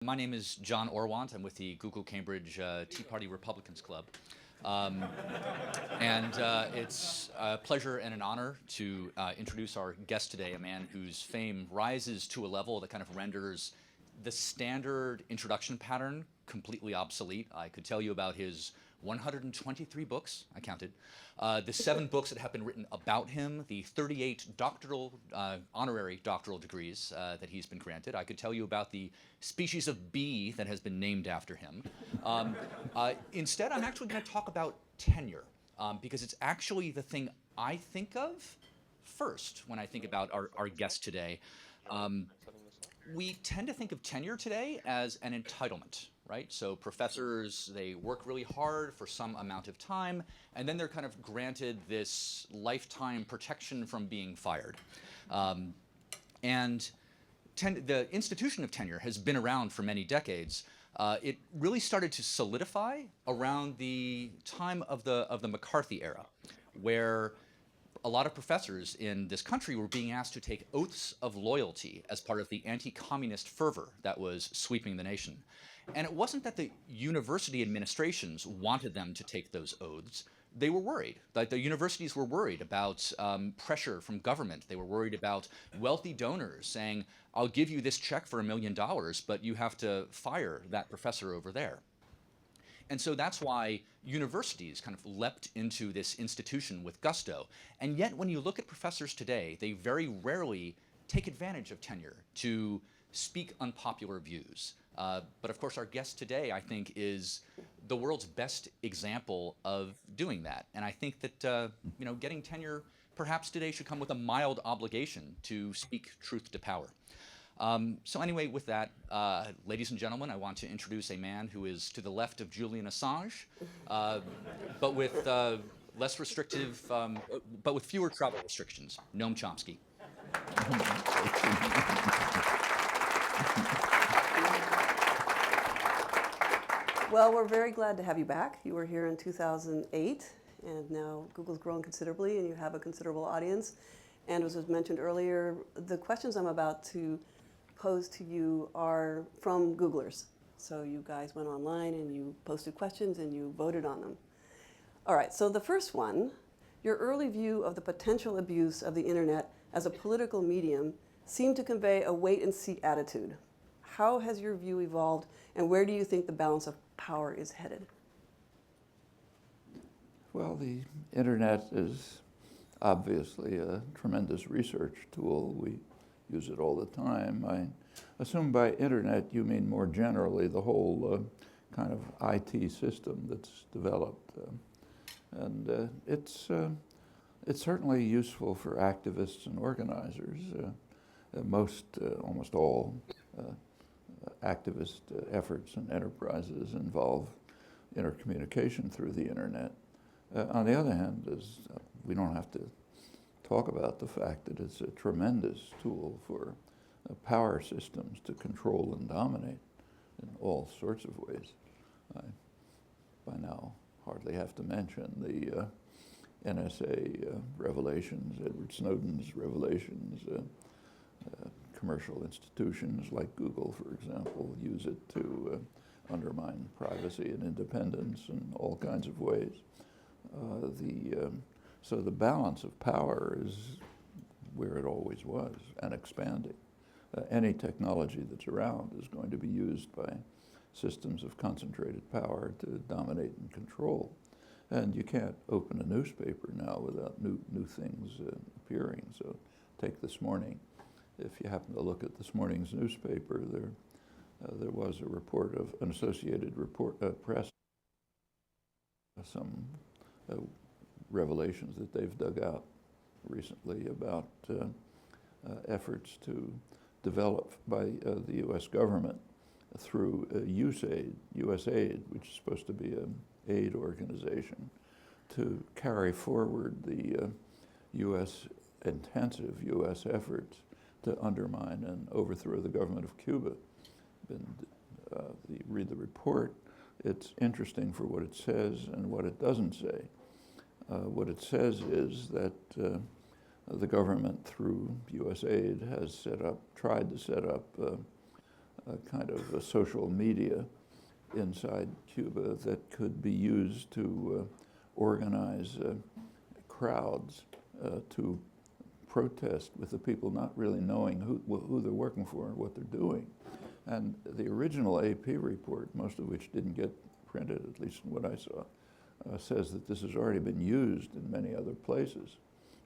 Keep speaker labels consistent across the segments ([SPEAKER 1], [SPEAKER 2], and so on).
[SPEAKER 1] My name is John Orwant. I'm with the Google Cambridge Tea Party Republicans Club. It's a pleasure and an honor to introduce our guest today, a man whose fame rises to a level that kind of renders the standard introduction pattern completely obsolete. I could tell you about his 123 books, I counted, the 7 books that have been written about him, the 38 honorary doctoral degrees that he's been granted. I could tell you about the species of bee that has been named after him. Instead, I'm actually going to talk about tenure, because it's actually the thing I think of first when I think about our guest today. We tend to think of tenure today as an entitlement, right? So professors, they work really hard for some amount of time, and then they're kind of granted this lifetime protection from being fired. The institution of tenure has been around for many decades. It really started to solidify around the time of the McCarthy era, where a lot of professors in this country were being asked to take oaths of loyalty as part of the anti-communist fervor that was sweeping the nation. And it wasn't that the university administrations wanted them to take those oaths. They were worried. Like the universities were worried about pressure from government. They were worried about wealthy donors saying, I'll give you this check for $1 million, but you have to fire that professor over there. And so that's why universities kind of leapt into this institution with gusto. And yet when you look at professors today, they very rarely take advantage of tenure to speak unpopular views. But of course our guest today, I think, is the world's best example of doing that. And I think that getting tenure perhaps today should come with a mild obligation to speak truth to power. So anyway, with that, ladies and gentlemen, I want to introduce a man who is to the left of Julian Assange, but with less restrictive, but with fewer travel restrictions, Noam Chomsky.
[SPEAKER 2] Well, we're very glad to have you back. You were here in 2008, and now Google's grown considerably, and you have a considerable audience. And as was mentioned earlier, the questions I'm about to pose to you are from Googlers. So you guys went online and you posted questions and you voted on them. All right, so the first one, your early view of the potential abuse of the internet as a political medium seemed to convey a wait-and-see attitude. How has your view evolved, and where do you think the balance of power is headed?
[SPEAKER 3] Well, the internet is obviously a tremendous research tool. We use it all the time. I assume by internet you mean more generally the whole kind of IT system that's developed. It's certainly useful for activists and organizers. Almost all activist efforts and enterprises involve intercommunication through the internet. On the other hand, we don't have to talk about the fact that it's a tremendous tool for power systems to control and dominate in all sorts of ways. I, by now, hardly have to mention the NSA revelations, Edward Snowden's revelations. Commercial institutions like Google, for example, use it to undermine privacy and independence in all kinds of ways. So the balance of power is where it always was and expanding. Any technology that's around is going to be used by systems of concentrated power to dominate and control. And you can't open a newspaper now without new things appearing. So take this morning. If you happen to look at this morning's newspaper, there was a report of an Associated Press, some revelations that they've dug out recently about efforts to develop by the U.S. government through USAID, which is supposed to be an aid organization, to carry forward the intensive U.S. efforts to undermine and overthrow the government of Cuba. You read the report, it's interesting for what it says and what it doesn't say. What it says is that the government, through USAID, has tried to set up a kind of a social media inside Cuba that could be used to organize crowds to protest with the people not really knowing who they're working for and what they're doing. And the original AP report, most of which didn't get printed, at least in what I saw, says that this has already been used in many other places,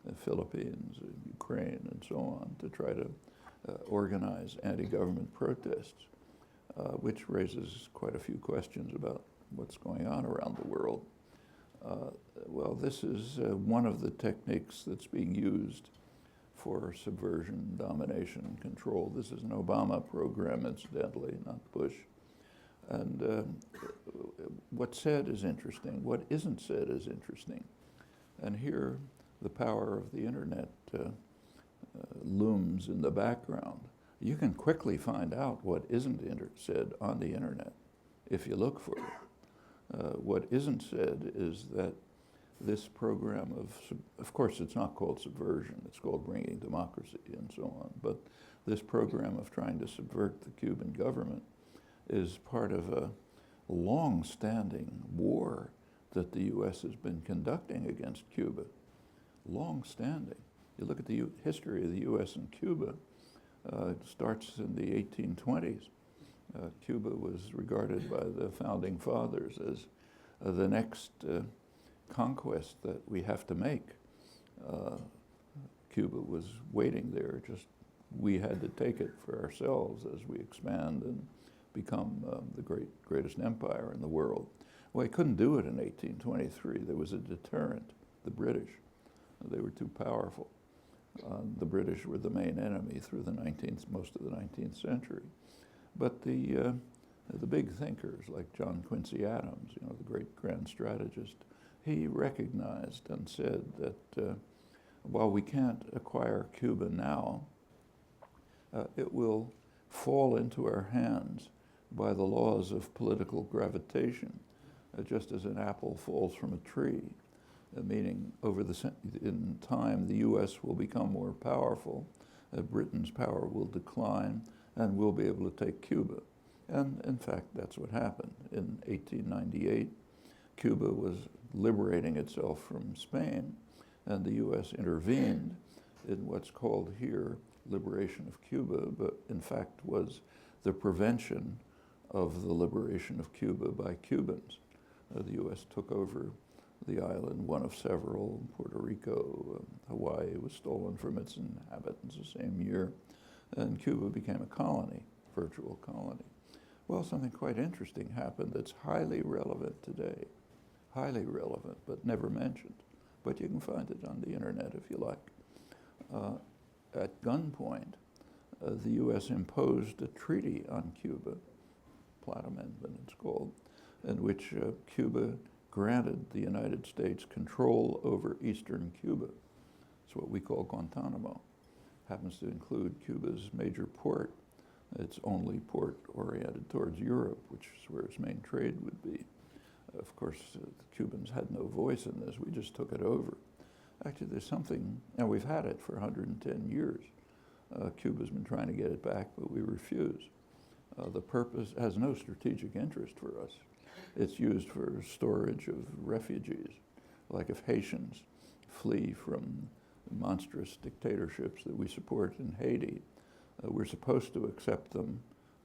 [SPEAKER 3] the Philippines, Ukraine, and so on, to try to organize anti-government protests, which raises quite a few questions about what's going on around the world. Well, this is one of the techniques that's being used for subversion, domination, and control. This is an Obama program, incidentally, not Bush. And what's said is interesting. What isn't said is interesting. And here, the power of the internet looms in the background. You can quickly find out what isn't said on the internet if you look for it. What isn't said is that this program of course it's not called subversion, it's called bringing democracy and so on, but this program of trying to subvert the Cuban government is part of a long-standing war that the U.S. has been conducting against Cuba. Long-standing. You look at the history of the U.S. and Cuba, it starts in the 1820s. Cuba was regarded by the founding fathers as the next conquest that we have to make. Cuba was waiting there, just we had to take it for ourselves as we expand and become the greatest empire in the world. Well, he couldn't do it in 1823. There was a deterrent, the British. They were too powerful. The British were the main enemy through the most of the 19th century. But the big thinkers like John Quincy Adams, you know, the great grand strategist, he recognized and said that while we can't acquire Cuba now, it will fall into our hands by the laws of political gravitation, just as an apple falls from a tree, meaning in time the U.S. will become more powerful, Britain's power will decline, and we'll be able to take Cuba. And in fact, that's what happened. In 1898, Cuba was liberating itself from Spain, and the U.S. intervened in what's called here liberation of Cuba, but in fact was the prevention of the liberation of Cuba by Cubans. The U.S. took over the island, one of several. Puerto Rico, Hawaii was stolen from its inhabitants the same year, and Cuba became a colony, virtual colony. Well, something quite interesting happened that's highly relevant today. Highly relevant, but never mentioned. But you can find it on the internet if you like. At gunpoint, the U.S. imposed a treaty on Cuba, Platt Amendment it's called, in which Cuba granted the United States control over eastern Cuba. It's what we call Guantanamo. Happens to include Cuba's major port. Its only port oriented towards Europe, which is where its main trade would be. Of course, the Cubans had no voice in this. We just took it over. Actually, there's something, and we've had it for 110 years. Cuba's been trying to get it back, but we refuse. The purpose has no strategic interest for us. It's used for storage of refugees, like if Haitians flee from monstrous dictatorships that we support in Haiti, we're supposed to accept them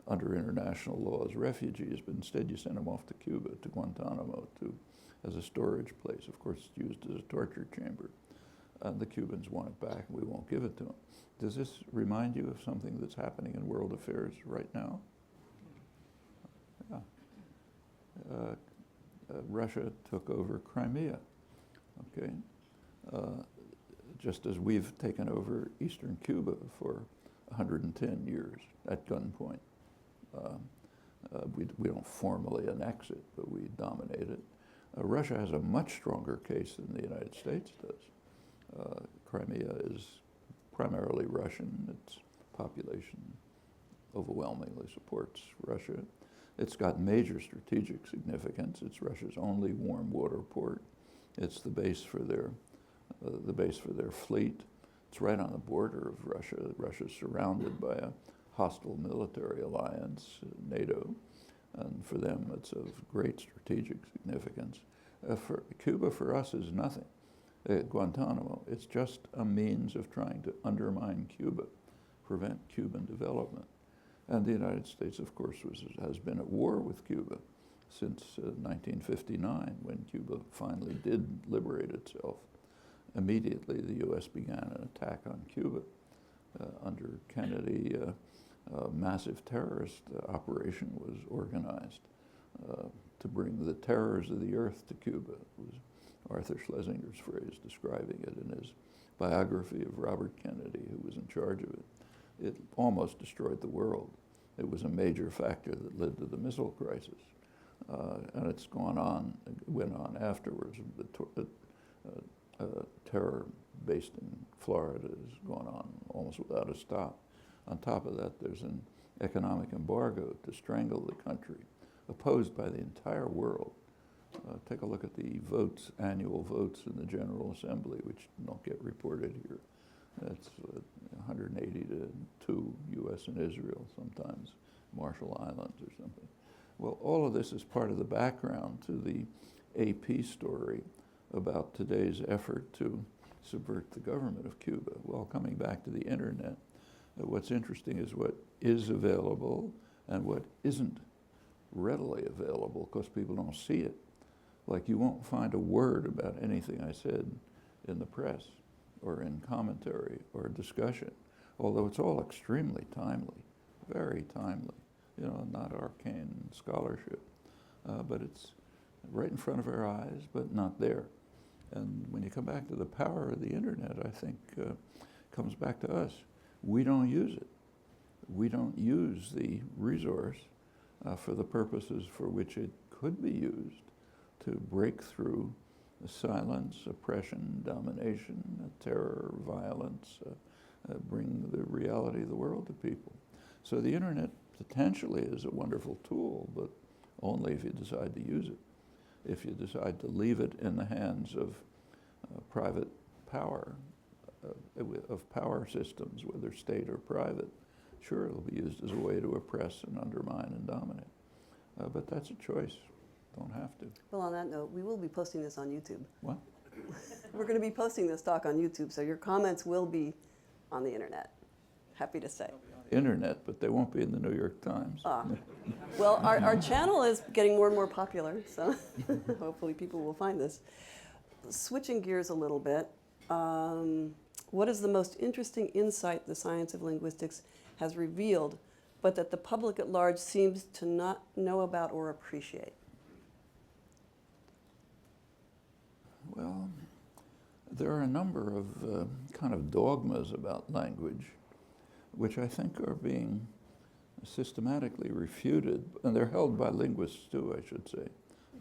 [SPEAKER 3] under international law as refugees, but instead you send them off to Cuba, to Guantanamo, as a storage place. Of course, it's used as a torture chamber. The Cubans want it back, and we won't give it to them. Does this remind you of something that's happening in world affairs right now? Yeah. Russia took over Crimea, okay? Just as we've taken over eastern Cuba for 110 years at gunpoint. We don't formally annex it, but we dominate it. Russia has a much stronger case than the United States does. Crimea is primarily Russian. Its population overwhelmingly supports Russia. It's got major strategic significance. It's Russia's only warm water port. It's the base for their fleet. It's right on the border of Russia. Russia's surrounded by a hostile military alliance, NATO, and for them it's of great strategic significance. For Cuba, for us, is nothing. Guantanamo, it's just a means of trying to undermine Cuba, prevent Cuban development. And the United States, of course, has been at war with Cuba since 1959, when Cuba finally did liberate itself. Immediately, the U.S. began an attack on Cuba. Under Kennedy, a massive terrorist operation was organized to bring the terrors of the earth to Cuba. It was Arthur Schlesinger's phrase describing it in his biography of Robert Kennedy, who was in charge of it. It almost destroyed the world. It was a major factor that led to the missile crisis. And it's went on afterwards. The terror based in Florida has gone on almost without a stop. On top of that, there's an economic embargo to strangle the country, opposed by the entire world. Take a look at the votes, annual votes in the General Assembly, which don't get reported here. That's 180 to 2 U.S. and Israel, sometimes Marshall Islands or something. Well, all of this is part of the background to the AP story about today's effort to subvert the government of Cuba. Well, coming back to the internet, what's interesting is what is available and what isn't readily available, because people don't see it. Like, you won't find a word about anything I said in the press or in commentary or discussion, although it's all extremely timely, very timely, you know, not arcane scholarship, but it's right in front of our eyes, but not there. And when you come back to the power of the internet, I think comes back to us. We don't use it. We don't use the resource for the purposes for which it could be used to break through silence, oppression, domination, terror, violence, bring the reality of the world to people. So the internet potentially is a wonderful tool, but only if you decide to use it. If you decide to leave it in the hands of private power, of power systems, whether state or private, sure, it'll be used as a way to oppress and undermine and dominate. But that's a choice. Don't have to.
[SPEAKER 2] Well, on that note, we will be posting this on YouTube.
[SPEAKER 3] What?
[SPEAKER 2] We're going to be posting this talk on YouTube, so your comments will be on the internet. Happy to say.
[SPEAKER 3] Internet, but they won't be in the New York Times.
[SPEAKER 2] Well, our channel is getting more and more popular, so hopefully people will find this. Switching gears a little bit, what is the most interesting insight the science of linguistics has revealed, but that the public at large seems to not know about or appreciate?
[SPEAKER 3] Well, there are a number of kind of dogmas about language, which I think are being systematically refuted, and they're held by linguists too, I should say,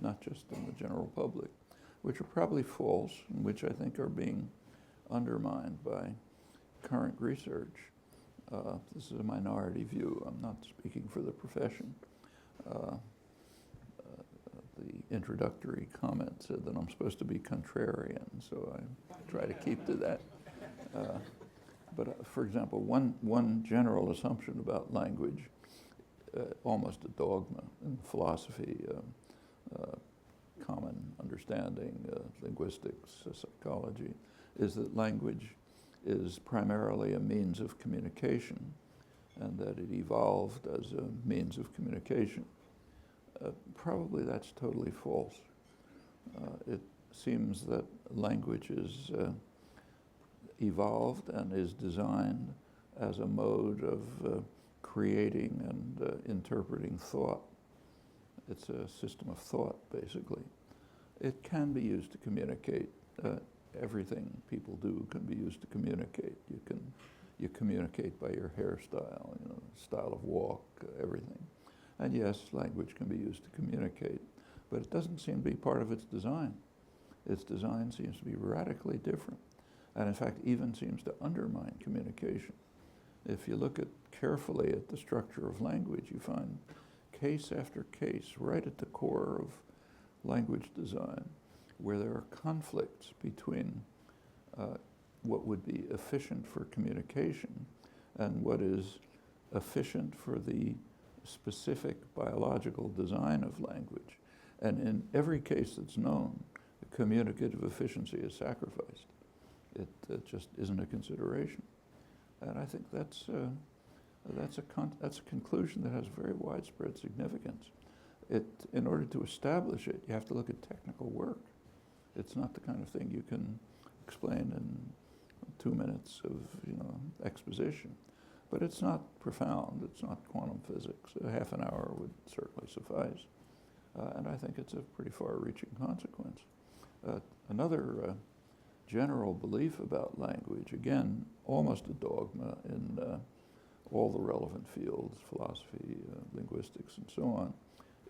[SPEAKER 3] not just in the general public, which are probably false, and which I think are being undermined by current research. This is a minority view. I'm not speaking for the profession. The introductory comment said that I'm supposed to be contrarian, so I try to keep to that. But for example, one general assumption about language, almost a dogma in philosophy, common understanding, linguistics, psychology, is that language is primarily a means of communication, and that it evolved as a means of communication. Probably that's totally false. It seems that language is evolved and is designed as a mode of creating and interpreting thought. It's a system of thought, basically. It can be used to communicate. Everything people do can be used to communicate. You communicate by your hairstyle, you know, style of walk, everything. And yes, language can be used to communicate, but it doesn't seem to be part of its design. Its design seems to be radically different, and in fact even seems to undermine communication. If you look carefully at the structure of language, you find case after case right at the core of language design where there are conflicts between what would be efficient for communication and what is efficient for the specific biological design of language. And in every case that's known, communicative efficiency is sacrificed. It just isn't a consideration. And I think that's a conclusion that has very widespread significance. In order to establish it, you have to look at technical work. It's not the kind of thing you can explain in 2 minutes of exposition. But it's not profound. It's not quantum physics. A half an hour would certainly suffice. And I think it's a pretty far-reaching consequence. Another general belief about language, again, almost a dogma in all the relevant fields, philosophy, linguistics, and so on,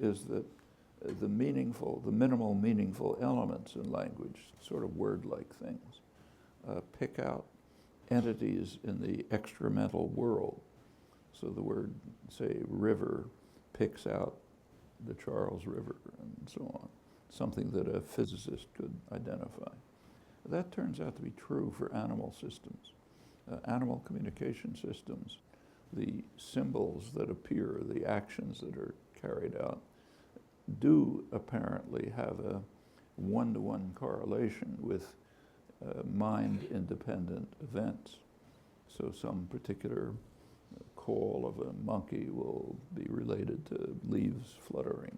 [SPEAKER 3] is that the minimal meaningful elements in language, sort of word-like things, pick out entities in the extramental world. So the word, say, river, picks out the Charles River and so on, something that a physicist could identify. That turns out to be true for animal systems, animal communication systems. The symbols that appear, the actions that are carried out, do apparently have a one-to-one correlation with mind-independent events. So some particular call of a monkey will be related to leaves fluttering,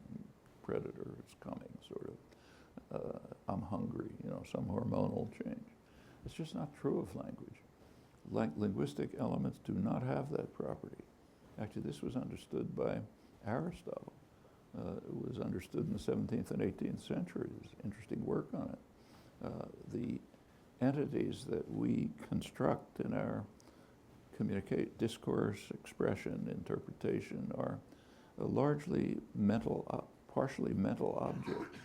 [SPEAKER 3] predator is coming, sort of, I'm hungry, some hormonal change. It's just not true of language. Linguistic elements do not have that property. Actually, this was understood by Aristotle. It was understood in the 17th and 18th centuries. There's interesting work on it. The entities that we construct in our discourse, expression, interpretation are largely partially mental objects.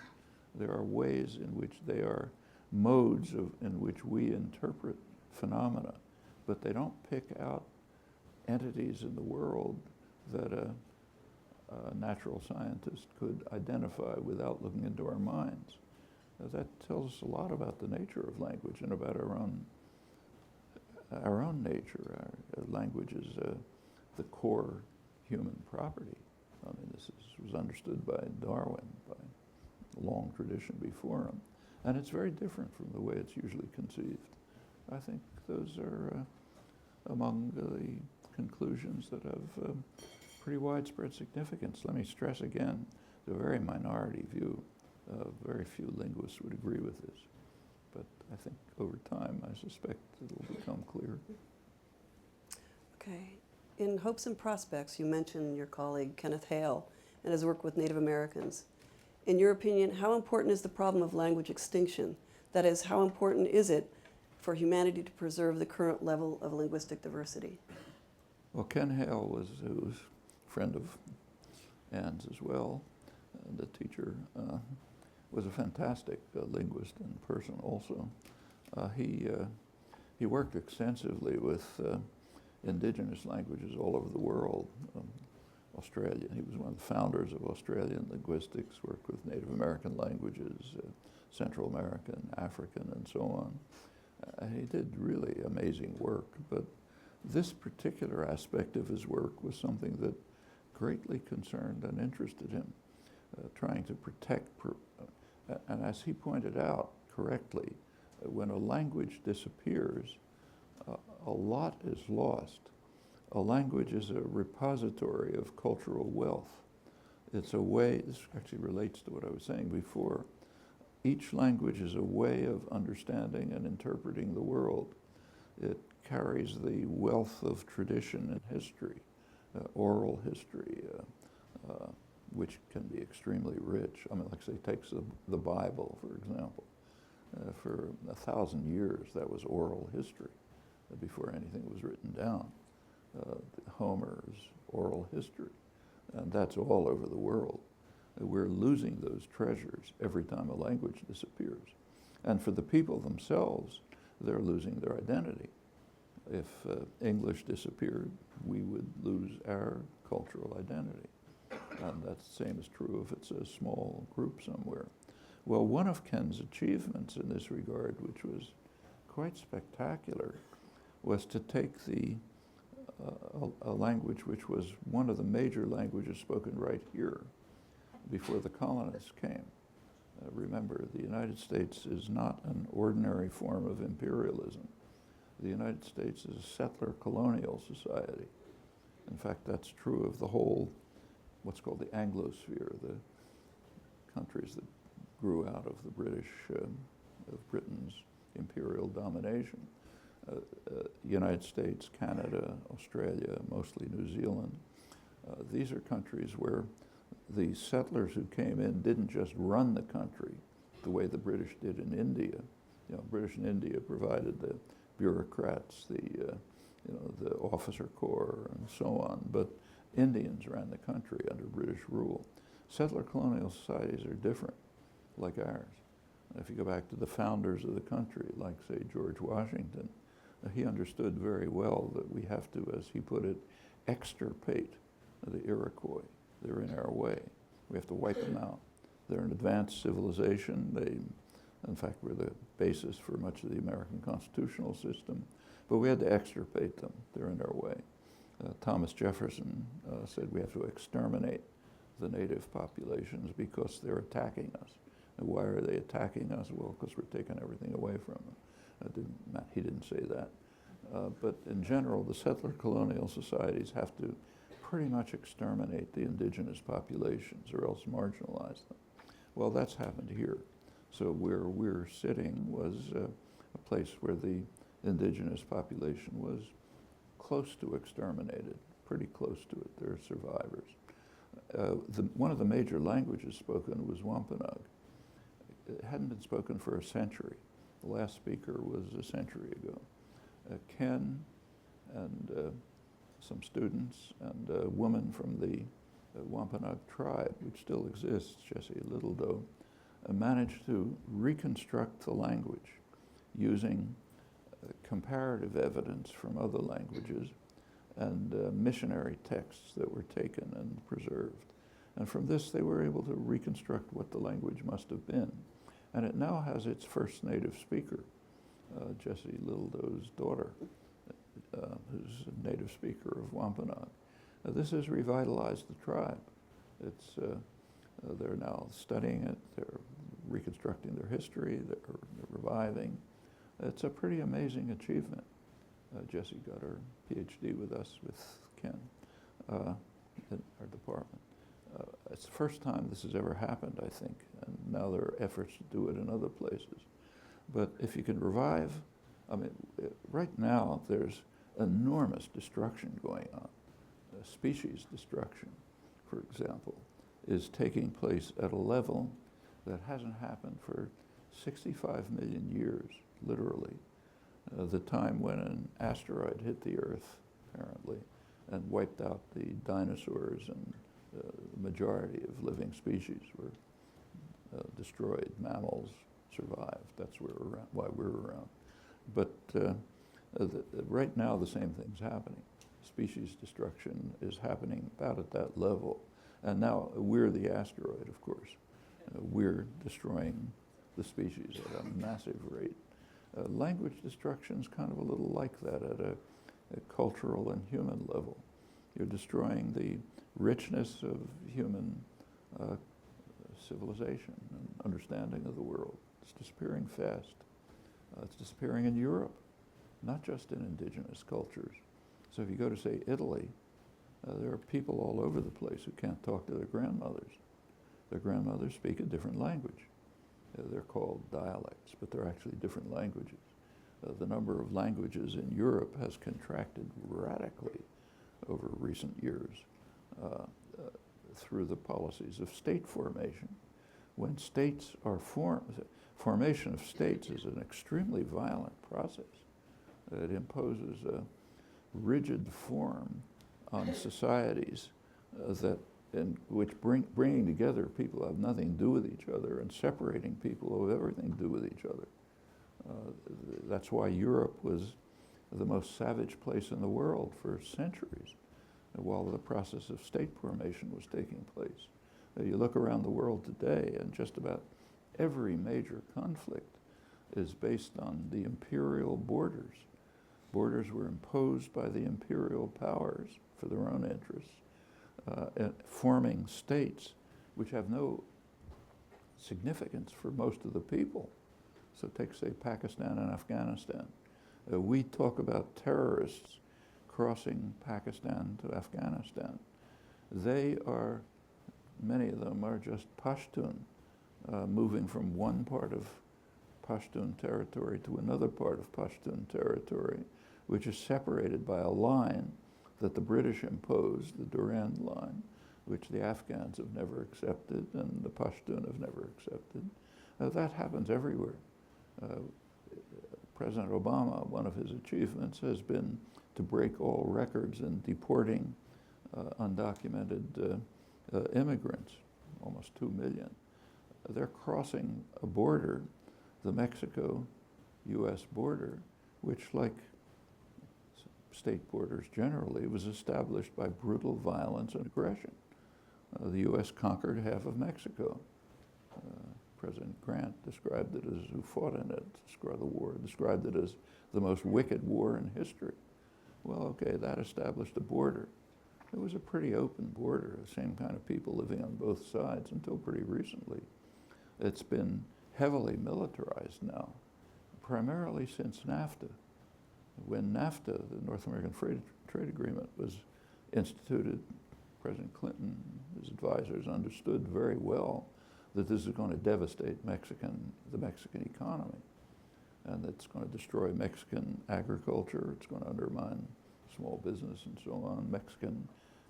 [SPEAKER 3] There are ways in which they are modes in which we interpret phenomena, but they don't pick out entities in the world that a natural scientist could identify without looking into our minds. That tells us a lot about the nature of language and about our own nature. Language is the core human property. I mean, this was understood by Darwin, by a long tradition before him. And it's very different from the way it's usually conceived. I think those are among the conclusions that have pretty widespread significance. Let me stress again, it's a very minority view. Very few linguists would agree with this. But I think over time, I suspect it'll become clear.
[SPEAKER 2] Okay. In Hopes and Prospects, you mentioned your colleague Kenneth Hale and his work with Native Americans. In your opinion, how important is the problem of language extinction? That is, how important is it for humanity to preserve the current level of linguistic diversity?
[SPEAKER 3] Well, Ken Hale was a friend of Anne's as well, the teacher. Was a fantastic linguist and person also. He worked extensively with indigenous languages all over the world. Australia, he was one of the founders of Australian linguistics, worked with Native American languages, Central American, African, and so on. He did really amazing work, but this particular aspect of his work was something that greatly concerned and interested him, trying to protect and as he pointed out correctly, when a language disappears, a lot is lost. A language is a repository of cultural wealth. It's a way, this actually relates to what I was saying before, each language is a way of understanding and interpreting the world. It carries the wealth of tradition and history, oral history, which can be extremely rich. I mean, like say, takes the Bible, for example. For 1,000 years, that was oral history before anything was written down. Homer's oral history, and that's all over the world. We're losing those treasures every time a language disappears. And for the people themselves, they're losing their identity. If English disappeared, we would lose our cultural identity. And that's the same is true if it's a small group somewhere. Well, one of Ken's achievements in this regard, which was quite spectacular, was to take the a language which was one of the major languages spoken right here before the colonists came. Remember, the United States is not an ordinary form of imperialism. The United States is a settler colonial society. In fact, that's true of the whole, what's called the Anglosphere, the countries that grew out of the of Britain's imperial domination. United States, Canada, Australia, mostly New Zealand. These are countries where the settlers who came in didn't just run the country the way the British did in India. You know, British in India provided the bureaucrats, the officer corps, and so on. But Indians ran the country under British rule. Settler colonial societies are different, like ours. If you go back to the founders of the country, like, say, George Washington, he understood very well that we have to, as he put it, extirpate the Iroquois. They're in our way. We have to wipe them out. They're an advanced civilization. They, in fact, were the basis for much of the American constitutional system. But we had to extirpate them. They're in our way. Thomas Jefferson said we have to exterminate the native populations because they're attacking us. And why are they attacking us? Well, because we're taking everything away from them. He didn't say that. But in general, the settler colonial societies have to pretty much exterminate the indigenous populations or else marginalize them. Well, that's happened here. So where we're sitting was a place where the indigenous population was close to exterminated, pretty close to it. There are survivors. One of the major languages spoken was Wampanoag. It hadn't been spoken for a century. The last speaker was a century ago. Ken and some students and a woman from the Wampanoag tribe, which still exists, Jessie Littledoe, managed to reconstruct the language using comparative evidence from other languages and missionary texts that were taken and preserved. And from this, they were able to reconstruct what the language must have been. And it now has its first native speaker, Jessie Littledoe's daughter, who's a native speaker of Wampanoag. This has revitalized the tribe. They're now studying it, they're reconstructing their history, they're reviving. It's a pretty amazing achievement. Jessie got her PhD with us, with Ken, in our department. It's the first time this has ever happened, I think, and now there are efforts to do it in other places. But if you can revive, I mean, right now there's enormous destruction going on. Species destruction, for example, is taking place at a level that hasn't happened for 65 million years, literally. The time when an asteroid hit the Earth, apparently, and wiped out the dinosaurs, and the majority of living species were destroyed. Mammals survived. That's why we're around. But right now, the same thing's happening. Species destruction is happening about at that level. And now we're the asteroid, of course. We're destroying the species at a massive rate. Language destruction is kind of a little like that at a cultural and human level. You're destroying the richness of human civilization and understanding of the world. It's disappearing fast. It's disappearing in Europe, not just in indigenous cultures. So if you go to, say, Italy, there are people all over the place who can't talk to their grandmothers. Their grandmothers speak a different language. They're called dialects, but they're actually different languages. The number of languages in Europe has contracted radically over recent years through the policies of state formation. When states are formed, formation of states is an extremely violent process. It imposes a rigid form on societies which bringing together people who have nothing to do with each other and separating people who have everything to do with each other. That's why Europe was the most savage place in the world for centuries, while the process of state formation was taking place. You look around the world today, and just about every major conflict is based on the imperial borders. Borders were imposed by the imperial powers for their own interests, forming states which have no significance for most of the people. So take, say, Pakistan and Afghanistan. We talk about terrorists crossing Pakistan to Afghanistan. They are, many of them are just Pashtun, moving from one part of Pashtun territory to another part of Pashtun territory, which is separated by a line that the British imposed, the Durand Line, which the Afghans have never accepted and the Pashtun have never accepted. That happens everywhere. President Obama, one of his achievements has been to break all records in deporting undocumented immigrants, almost 2 million. They're crossing a border, the Mexico-US border, which, like state borders generally, was established by brutal violence and aggression. The US conquered half of Mexico. President Grant described it as, who fought in it, described the war, described it as the most wicked war in history. Well, okay, that established a border. It was a pretty open border, the same kind of people living on both sides until pretty recently. It's been heavily militarized now, primarily since NAFTA. When NAFTA, the North American Trade Agreement, was instituted, President Clinton, his advisors understood very well that this is going to devastate the Mexican economy, and it's going to destroy Mexican agriculture, it's going to undermine small business and so on. Mexican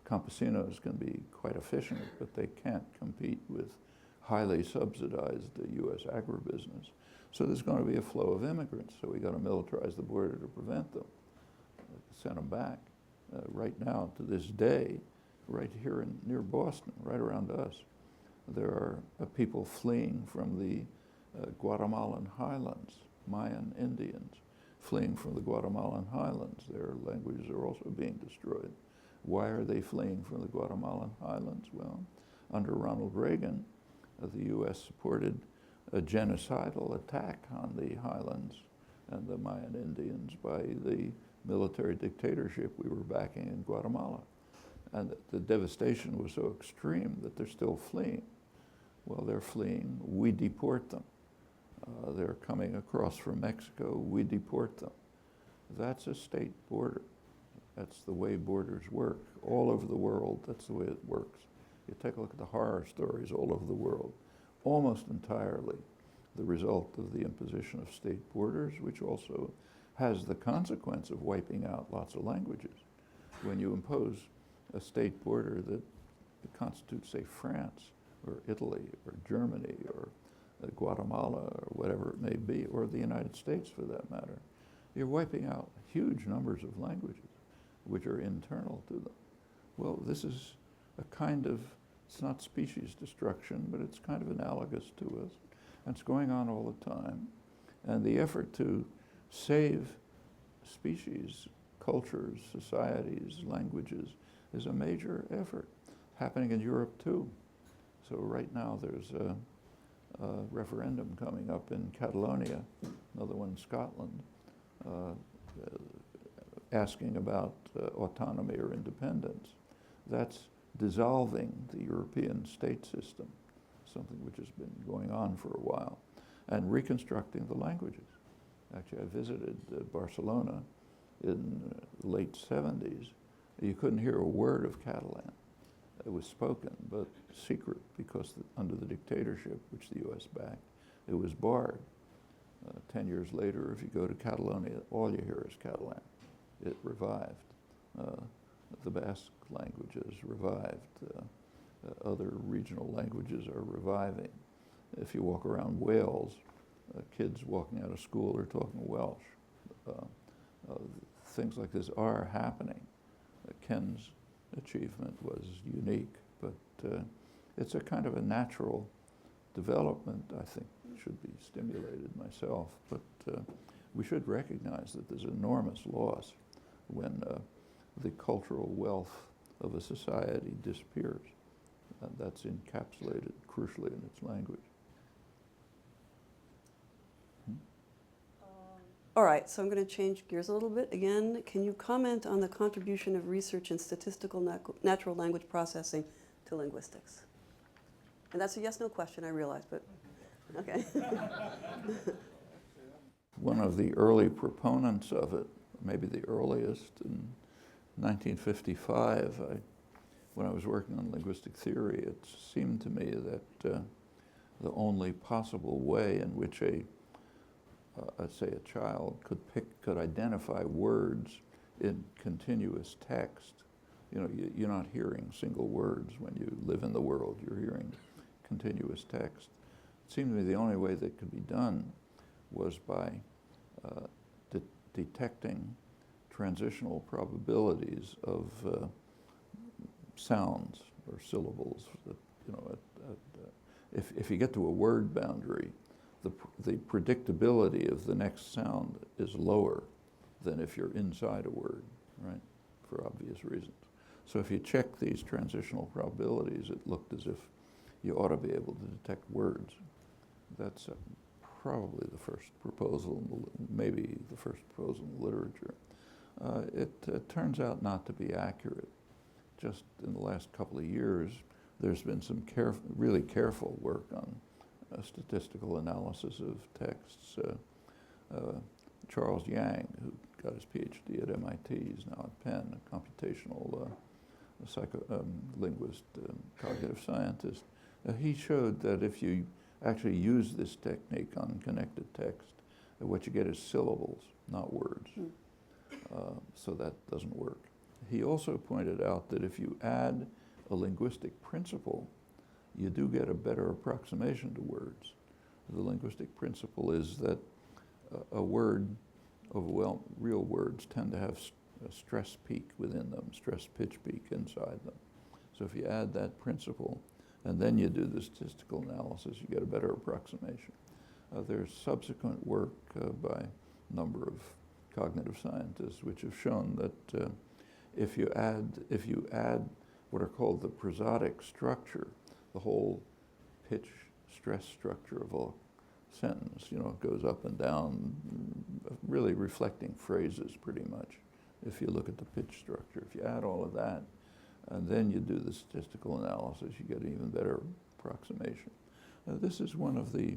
[SPEAKER 3] campesinos can be quite efficient, but they can't compete with highly subsidized U.S. agribusiness. So there's going to be a flow of immigrants, so we got to militarize the border to prevent them, send them back. Right now, to this day, right here near Boston, right around us, there are people fleeing from the Guatemalan highlands, Mayan Indians, fleeing from the Guatemalan highlands. Their languages are also being destroyed. Why are they fleeing from the Guatemalan highlands? Well, under Ronald Reagan, the U.S. supported a genocidal attack on the highlands and the Mayan Indians by the military dictatorship we were backing in Guatemala. And the devastation was so extreme that they're still fleeing. Well, they're fleeing, we deport them. They're coming across from Mexico, we deport them. That's a state border. That's the way borders work. All over the world, that's the way it works. You take a look at the horror stories all over the world, almost entirely the result of the imposition of state borders, which also has the consequence of wiping out lots of languages. When you impose a state border that constitutes, say, France, or Italy, or Germany, or Guatemala, or whatever it may be, or the United States for that matter, you're wiping out huge numbers of languages which are internal to them. Well, this is a kind of, it's not species destruction, but it's kind of analogous to us. And it's going on all the time. And the effort to save species, cultures, societies, languages is a major effort happening in Europe too. So right now there's a referendum coming up in Catalonia, another one in Scotland, asking about autonomy or independence. That's dissolving the European state system, something which has been going on for a while, and reconstructing the languages. Actually, I visited Barcelona in the late 70s. You couldn't hear a word of Catalan. It was spoken, but secret, because under the dictatorship, which the U.S. backed, it was barred. 10 years later, if you go to Catalonia, all you hear is Catalan. It revived. The Basque languages revived. Other regional languages are reviving. If you walk around Wales, kids walking out of school are talking Welsh. Things like this are happening. Ken's achievement was unique, but it's a kind of a natural development, I think, should be stimulated myself. But we should recognize that there's enormous loss when the cultural wealth of a society disappears. That's encapsulated crucially in its language.
[SPEAKER 2] All right, so I'm going to change gears a little bit. Again, can you comment on the contribution of research in statistical natural language processing to linguistics? And that's a yes/no question, I realize, but okay.
[SPEAKER 3] One of the early proponents of it, maybe the earliest, in 1955, when I was working on linguistic theory, it seemed to me that the only possible way in which say a child could identify words in continuous text. You know, you're not hearing single words when you live in the world. You're hearing continuous text. It seemed to me the only way that could be done was by detecting transitional probabilities of sounds or syllables. That, you know, if you get to a word boundary, the predictability of the next sound is lower than if you're inside a word, right? For obvious reasons. So if you check these transitional probabilities, it looked as if you ought to be able to detect words. That's probably the first proposal, maybe the first proposal in the literature. It turns out not to be accurate. Just in the last couple of years, there's been some really careful work on statistical analysis of texts. Charles Yang, who got his PhD at MIT, is now at Penn, a computational linguist, cognitive scientist. He showed that if you actually use this technique on connected text, what you get is syllables, not words. So that doesn't work. He also pointed out that if you add a linguistic principle, you do get a better approximation to words. The linguistic principle is that a word, real words tend to have a stress peak within them, stress pitch peak inside them. So if you add that principle, and then you do the statistical analysis, you get a better approximation. There's subsequent work by a number of cognitive scientists which have shown that if you add what are called the prosodic structure, the whole pitch stress structure of a sentence, you know, it goes up and down, really reflecting phrases pretty much. If you look at the pitch structure, if you add all of that, and then you do the statistical analysis, you get an even better approximation. This is one of the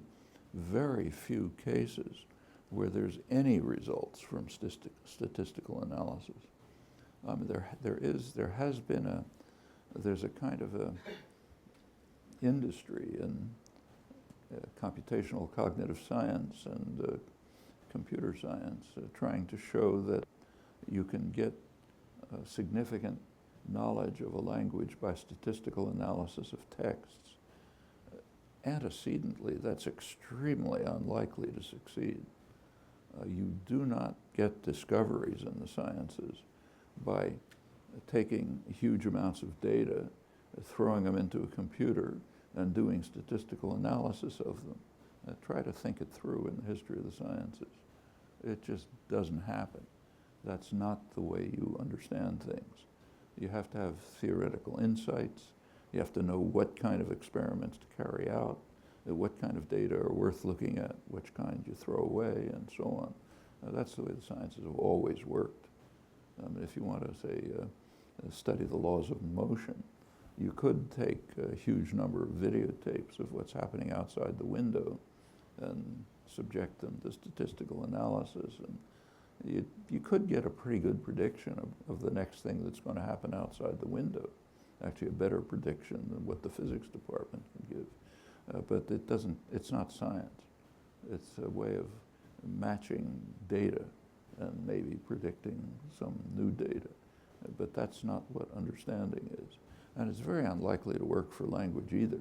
[SPEAKER 3] very few cases where there's any results from statistical analysis. There's a kind of a industry in computational cognitive science and computer science trying to show that you can get significant knowledge of a language by statistical analysis of texts. Antecedently, that's extremely unlikely to succeed. You do not get discoveries in the sciences by taking huge amounts of data, throwing them into a computer, and doing statistical analysis of them. Try to think it through in the history of the sciences. It just doesn't happen. That's not the way you understand things. You have to have theoretical insights. You have to know what kind of experiments to carry out, what kind of data are worth looking at, which kind you throw away, and so on. That's the way the sciences have always worked. If you want to, say, study the laws of motion, you could take a huge number of videotapes of what's happening outside the window and subject them to statistical analysis, and you could get a pretty good prediction of the next thing that's going to happen outside the window. Actually, a better prediction than what the physics department can give. But it's not science. It's a way of matching data and maybe predicting some new data. But that's not what understanding is. And it's very unlikely to work for language either.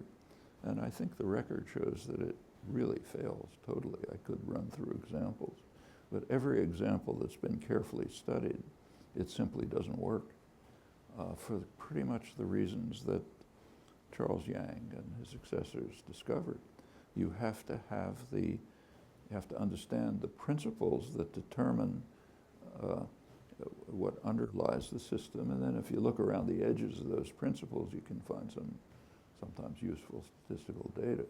[SPEAKER 3] And I think the record shows that it really fails totally. I could run through examples. But every example that's been carefully studied, it simply doesn't work for pretty much the reasons that Charles Yang and his successors discovered. You have to understand the principles that determine what underlies the system, and then if you look around the edges of those principles, you can find sometimes useful statistical data.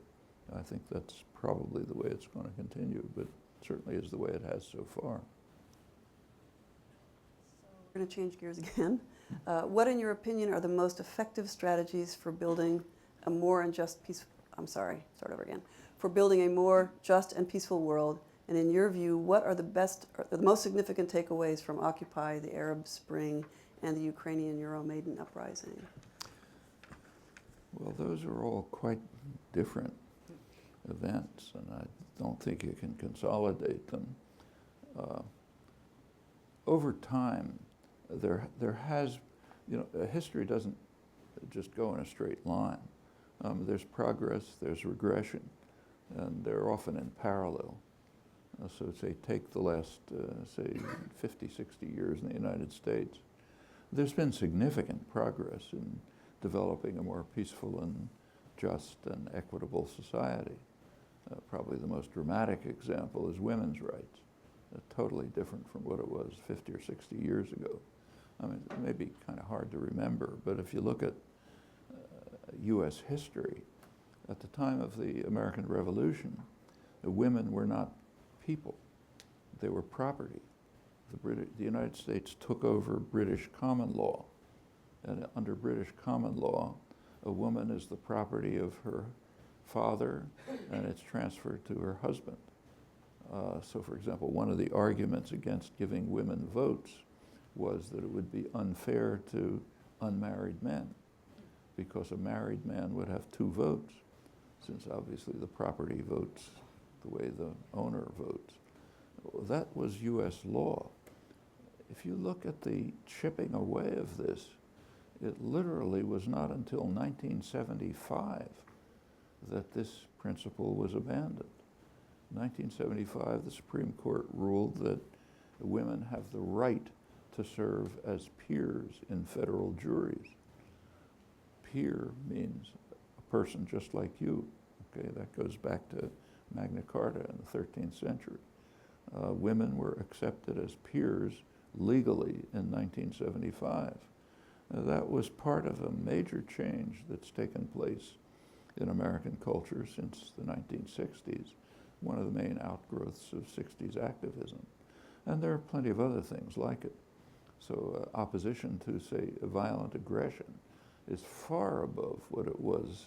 [SPEAKER 3] I think that's probably the way it's going to continue, but certainly is the way it has so far.
[SPEAKER 2] We're going to change gears again. What, in your opinion, are the most effective strategies for building a more and just peaceful, for building a more just and peaceful world? And in your view, what are the most significant takeaways from Occupy, the Arab Spring, and the Ukrainian Euromaidan uprising?
[SPEAKER 3] Well, those are all quite different events, and I don't think you can consolidate them. Over time, there has, history doesn't just go in a straight line. There's progress, there's regression, and they're often in parallel. So say, take the last, say, 50, 60 years in the United States. There's been significant progress in developing a more peaceful and just and equitable society. Probably the most dramatic example is women's rights, totally different from what it was 50 or 60 years ago. I mean, it may be kind of hard to remember, but if you look at U.S. history, at the time of the American Revolution, the women were not people, they were property. The United States took over British common law, and under British common law, a woman is the property of her father, and it's transferred to her husband. So for example, one of the arguments against giving women votes was that it would be unfair to unmarried men, because a married man would have 2 votes, since obviously the property votes the way the owner votes. Well, that was U.S. law. If you look at the chipping away of this, it literally was not until 1975 that this principle was abandoned. In 1975, the Supreme Court ruled that women have the right to serve as peers in federal juries. Peer means a person just like you. Okay, that goes back to Magna Carta in the 13th century. Women were accepted as peers legally in 1975. That was part of a major change that's taken place in American culture since the 1960s, one of the main outgrowths of 60s activism. And there are plenty of other things like it. So opposition to, say, violent aggression is far above what it was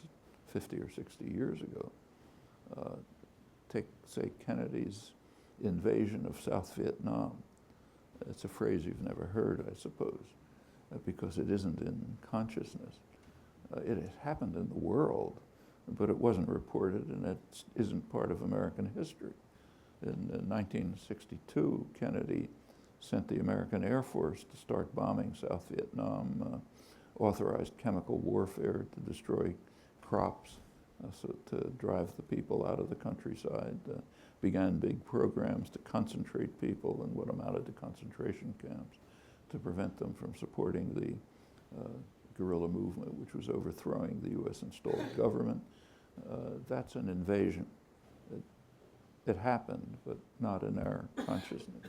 [SPEAKER 3] 50 or 60 years ago. Take, say, Kennedy's invasion of South Vietnam. It's a phrase you've never heard, I suppose, because it isn't in consciousness. It had happened in the world, but it wasn't reported, and it isn't part of American history. In 1962, Kennedy sent the American Air Force to start bombing South Vietnam, authorized chemical warfare to destroy crops, so to drive the people out of the countryside, began big programs to concentrate people in what amounted to concentration camps, to prevent them from supporting the guerrilla movement, which was overthrowing the U.S. installed government. That's an invasion. It happened, but not in our consciousness.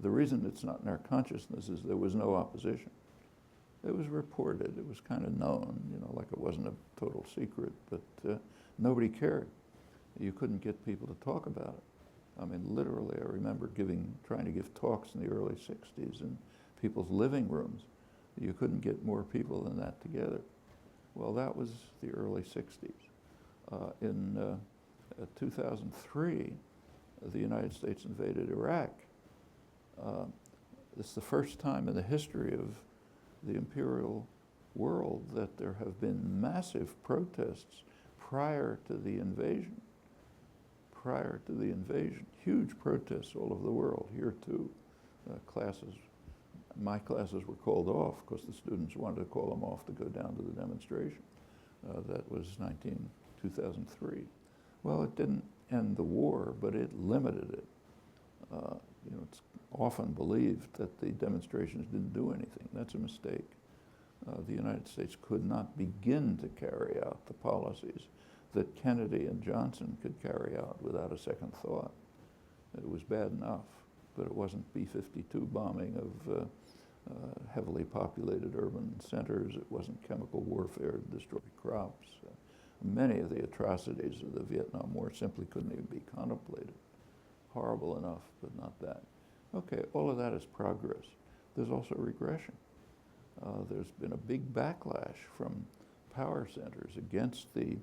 [SPEAKER 3] The reason it's not in our consciousness is there was no opposition. It was reported, it was kind of known, like it wasn't a total secret, but nobody cared. You couldn't get people to talk about it. I mean, literally, I remember trying to give talks in the early 60s in people's living rooms. You couldn't get more people than that together. Well, that was the early 60s. In 2003, the United States invaded Iraq. It's the first time in the history of the imperial world that there have been massive protests prior to the invasion. Prior to the invasion, huge protests all over the world, here too. My classes were called off because the students wanted to call them off to go down to the demonstration. That was 2003. Well, it didn't end the war, but it limited it. It's often believed that the demonstrations didn't do anything. That's a mistake. The United States could not begin to carry out the policies that Kennedy and Johnson could carry out without a second thought. It was bad enough, but it wasn't B-52 bombing of heavily populated urban centers. It wasn't chemical warfare to destroy crops. Many of the atrocities of the Vietnam War simply couldn't even be contemplated. horrible enough, but not that. Okay, all of that is progress. There's also regression. There's been a big backlash from power centers against the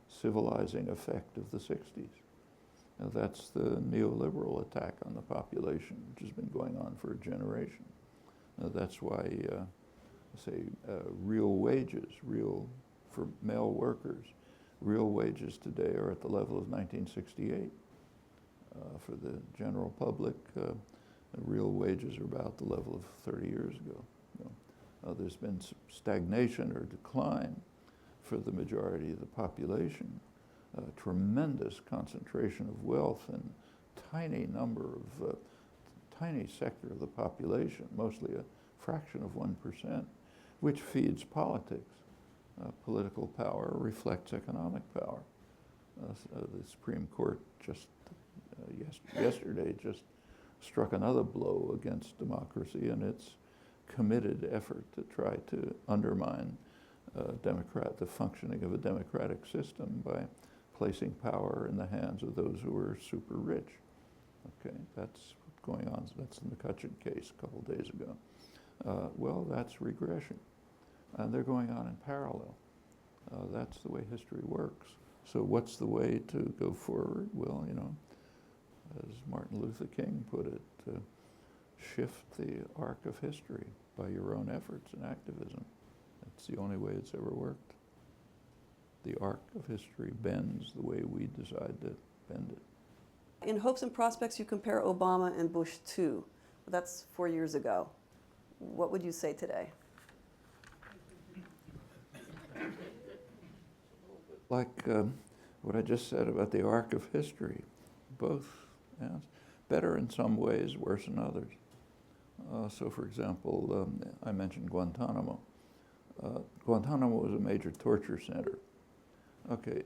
[SPEAKER 3] civilizing effect of the 60s. Now, that's the neoliberal attack on the population, which has been going on for a generation. That's why, real wages, for male workers, real wages today are at the level of 1968. For the general public, real wages are about the level of 30 years ago. There's been stagnation or decline for the majority of the population, tremendous concentration of wealth and tiny sector of the population, mostly a fraction of 1%, which feeds politics. Political power reflects economic power. The Supreme Court just yesterday just struck another blow against democracy and its committed effort to try to undermine the functioning of a democratic system by placing power in the hands of those who are super rich. Okay, that's what's going on. That's the McCutcheon case a couple days ago. Well, that's regression. And they're going on in parallel. That's the way history works. So what's the way to go forward? Well, as Martin Luther King put it, shift the arc of history by your own efforts and activism. That's the only way it's ever worked. The arc of history bends the way we decide to bend it.
[SPEAKER 2] In Hopes and Prospects, you compare Obama and Bush too. That's 4 years ago. What would you say today?
[SPEAKER 3] Like what I just said about the arc of history, both, yes, better in some ways, worse in others. So for example, I mentioned Guantanamo. Guantanamo was a major torture center. Okay,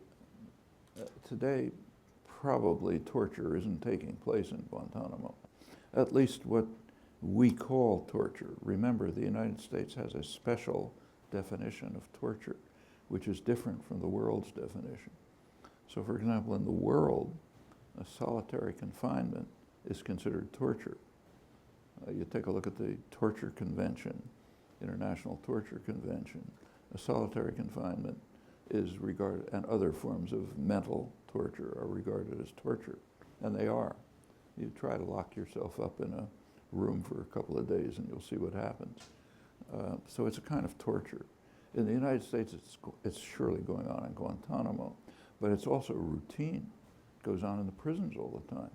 [SPEAKER 3] today probably torture isn't taking place in Guantanamo. At least what we call torture. Remember, the United States has a special definition of torture, which is different from the world's definition. So for example, in the world, a solitary confinement is considered torture. You take a look at the Torture Convention, International Torture Convention. A solitary confinement is regarded, and other forms of mental torture are regarded as torture, and they are. You try to lock yourself up in a room for a couple of days and you'll see what happens. So it's a kind of torture. In the United States, it's surely going on in Guantanamo, but it's also routine. It goes on in the prisons all the time.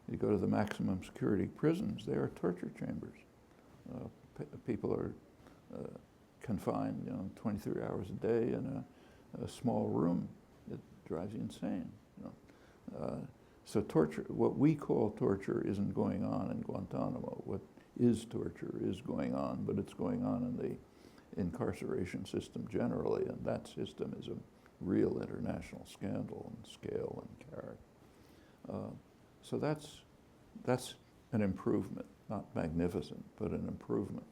[SPEAKER 3] You go to the maximum security prisons, they are torture chambers. People are confined, 23 hours a day in a small room. It drives you insane. So torture, what we call torture, isn't going on in Guantanamo. What is torture is going on, but it's going on in the incarceration system generally, and that system is a real international scandal and scale and character. So that's an improvement, not magnificent, but an improvement.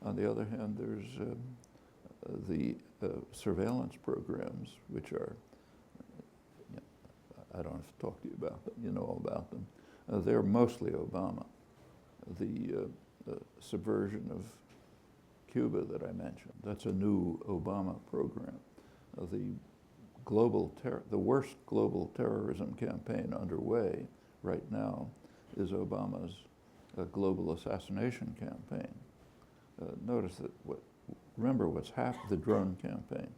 [SPEAKER 3] On the other hand, there's the surveillance programs, which are, I don't have to talk to you about them, you know all about them. They're mostly Obama. The subversion of Cuba that I mentioned, that's a new Obama program. The worst global terrorism campaign underway right now is Obama's global assassination campaign. Notice that remember what's happened, the drone campaign.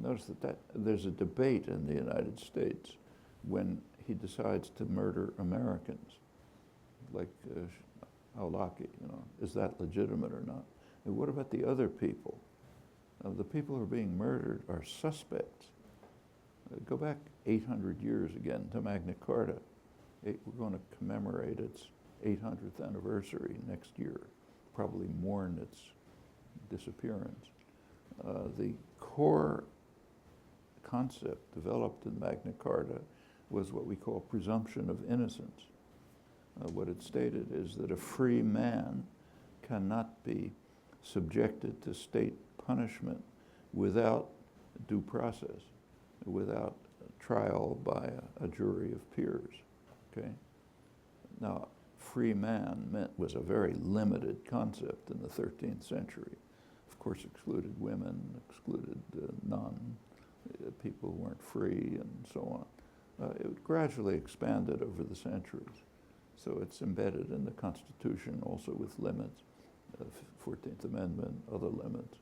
[SPEAKER 3] Notice that there's a debate in the United States when he decides to murder Americans, like Al-Awlaki, is that legitimate or not? And what about the other people? The people who are being murdered are suspects. Go back 800 years again to Magna Carta. We're going to commemorate its 800th anniversary next year, probably mourn its disappearance. The core concept developed in Magna Carta was what we call presumption of innocence. What it stated is that a free man cannot be subjected to state punishment without due process, without trial by a jury of peers. Okay. Now, free man was a very limited concept in the 13th century. Of course, excluded women, excluded people who weren't free, and so on. It gradually expanded over the centuries. So it's embedded in the Constitution also with limits, 14th Amendment, other limits.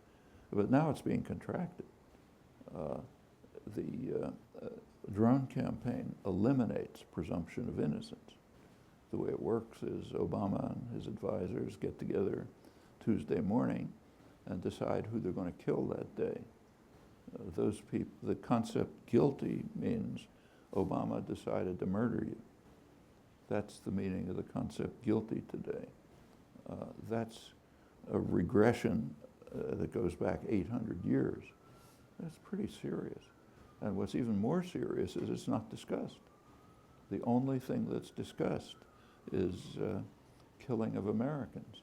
[SPEAKER 3] But now it's being contracted. The drone campaign eliminates presumption of innocence. The way it works is Obama and his advisors get together Tuesday morning and decide who they're going to kill that day. Those people, the concept guilty means Obama decided to murder you. That's the meaning of the concept guilty today. That's a regression that goes back 800 years. That's pretty serious. And what's even more serious is it's not discussed. The only thing that's discussed is killing of Americans.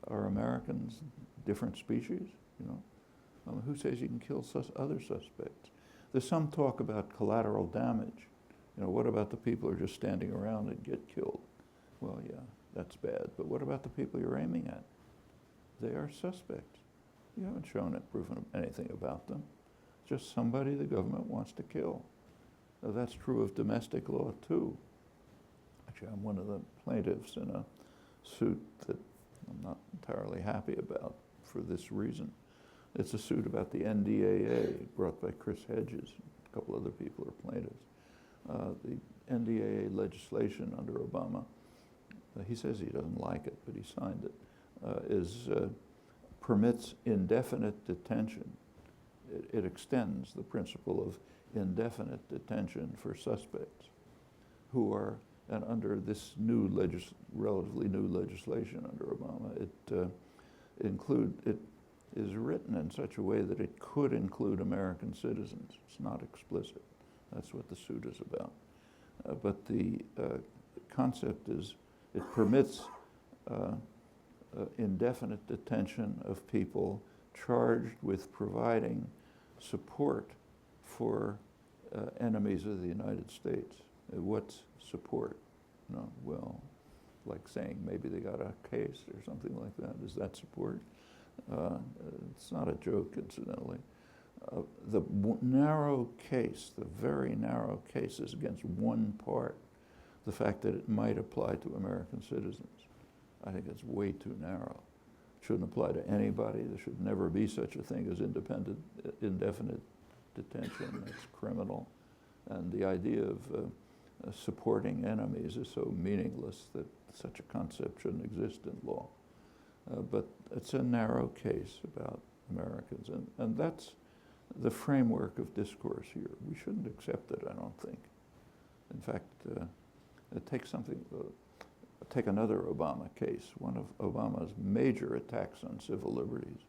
[SPEAKER 3] Are Americans different species? You know, who says you can kill other suspects? There's some talk about collateral damage. You know, what about the people who are just standing around and get killed? Well, yeah, that's bad. But what about the people you're aiming at? They are suspects. You haven't shown it, proven anything about them. Just somebody the government wants to kill. Now, that's true of domestic law too. Actually, I'm one of the plaintiffs in a suit that I'm not entirely happy about for this reason. It's a suit about the NDAA brought by Chris Hedges. A couple other people are plaintiffs. The NDAA legislation under Obama, he says he doesn't like it, but he signed it, permits indefinite detention. It extends the principle of indefinite detention for suspects who are, and under this new relatively new legislation under Obama, it is written in such a way that it could include American citizens. It's not explicit. That's what the suit is about. But the concept is it permits indefinite detention of people charged with providing support for enemies of the United States. What's support? No, well, like saying maybe they got a case or something like that. Is that support? It's not a joke, incidentally. The narrow case, the very narrow case is against one part, the fact that it might apply to American citizens. I think it's way too narrow. It shouldn't apply to anybody. There should never be such a thing as indefinite detention. That's criminal. And the idea of supporting enemies is so meaningless that such a concept shouldn't exist in law. But it's a narrow case about Americans, and that's the framework of discourse here. We shouldn't accept it, I don't think. In fact, take another Obama case, one of Obama's major attacks on civil liberties.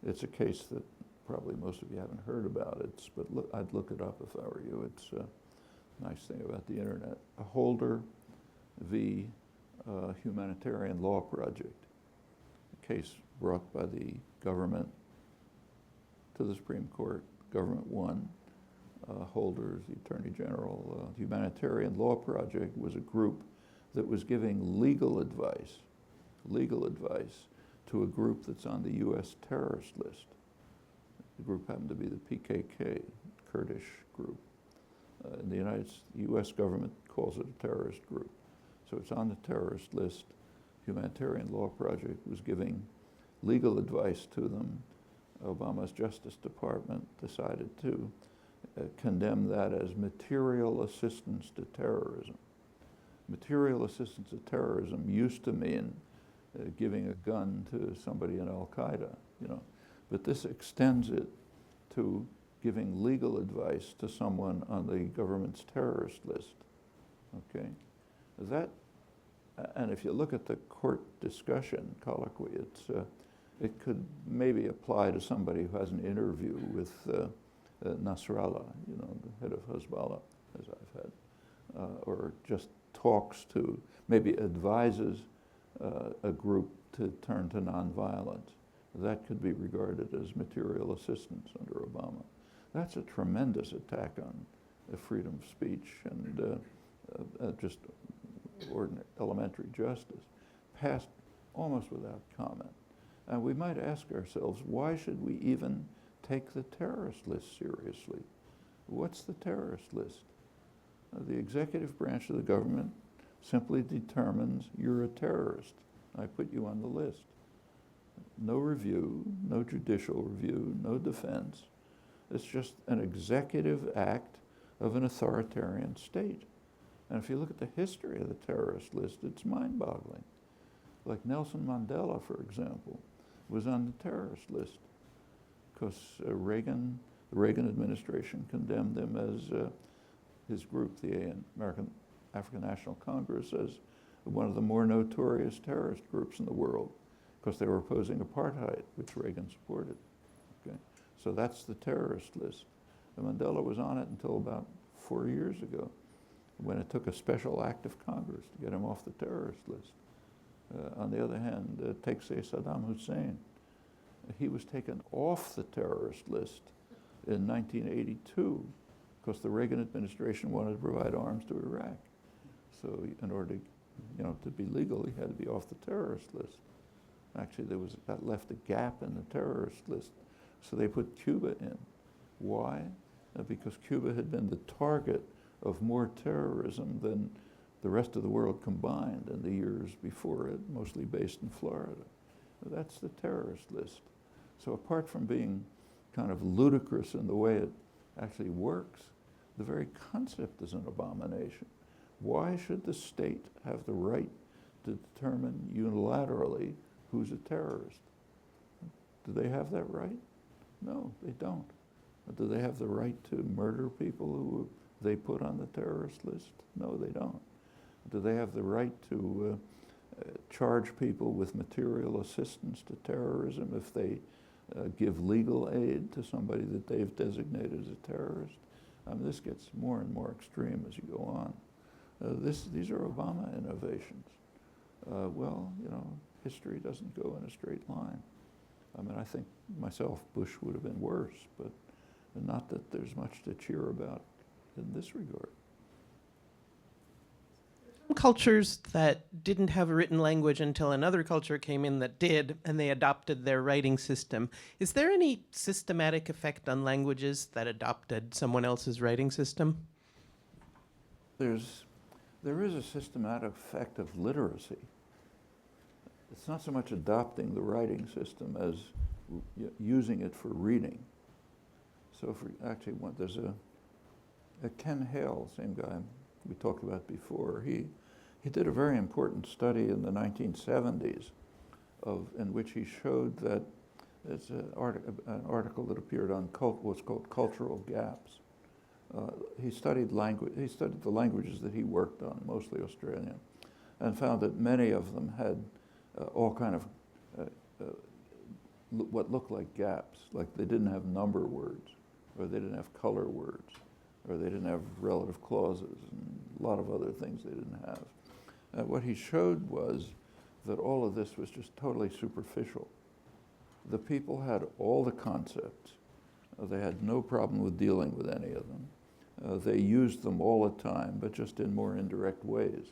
[SPEAKER 3] It's a case that probably most of you haven't heard about, but I'd look it up if I were you. It's a nice thing about the internet. Holder v. Humanitarian Law Project, a case brought by the government to the Supreme Court. Government won. Holder, the Attorney General. Humanitarian Law Project was a group that was giving legal advice to a group that's on the U.S. terrorist list. The group happened to be the PKK, Kurdish group. The U.S. government calls it a terrorist group. So it's on the terrorist list. Humanitarian Law Project was giving legal advice to them. Obama's Justice Department decided to condemn that as material assistance to terrorism. Material assistance to terrorism used to mean giving a gun to somebody in Al-Qaeda, you know. But this extends it to giving legal advice to someone on the government's terrorist list, okay? And if you look at the court discussion, colloquy, it could maybe apply to somebody who has an interview with Nasrallah, you know, the head of Hezbollah, as I've had, or just talks to, maybe advises a group to turn to nonviolence. That could be regarded as material assistance under Obama. That's a tremendous attack on freedom of speech and just elementary justice, passed almost without comment. And we might ask ourselves, why should we even take the terrorist list seriously? What's the terrorist list? The executive branch of the government simply determines you're a terrorist. I put you on the list. No review, no judicial review, no defense. It's just an executive act of an authoritarian state. And if you look at the history of the terrorist list, it's mind-boggling. Like Nelson Mandela, for example, was on the terrorist list because the Reagan administration condemned him as his group, the American African National Congress, as one of the more notorious terrorist groups in the world because they were opposing apartheid, which Reagan supported. Okay? So that's the terrorist list. And Mandela was on it until about 4 years ago, when it took a special act of Congress to get him off the terrorist list. On the other hand, take, say, Saddam Hussein. He was taken off the terrorist list in 1982 because the Reagan administration wanted to provide arms to Iraq. So in order to be legal, he had to be off the terrorist list. Actually, that left a gap in the terrorist list. So they put Cuba in. Why? Because Cuba had been the target of more terrorism than the rest of the world combined in the years before it, mostly based in Florida. That's the terrorist list. So apart from being kind of ludicrous in the way it actually works, the very concept is an abomination. Why should the state have the right to determine unilaterally who's a terrorist? Do they have that right? No, they don't. Do they have the right to murder people who they put on the terrorist list? No, they don't. Do they have the right to charge people with material assistance to terrorism if they give legal aid to somebody that they've designated as a terrorist? This gets more and more extreme as you go on. These are Obama innovations. Well, history doesn't go in a straight line. I think myself, Bush would have been worse, but not that there's much to cheer about in this regard.
[SPEAKER 4] Cultures that didn't have a written language until another culture came in that did, and they adopted their writing system. Is there any systematic effect on languages that adopted someone else's writing system?
[SPEAKER 3] There is a systematic effect of literacy. It's not so much adopting the writing system as using it for reading. So there's a Ken Hale, same guy we talked about before. He did a very important study in the 1970s in which he showed that it's an article that appeared on what's called cultural gaps. He studied the languages that he worked on, mostly Australian, and found that many of them had all kind of what looked like gaps, like they didn't have number words, or they didn't have color words, or they didn't have relative clauses, and a lot of other things they didn't have. What he showed was that all of this was just totally superficial. The people had all the concepts. They had no problem with dealing with any of them. They used them all the time, but just in more indirect ways.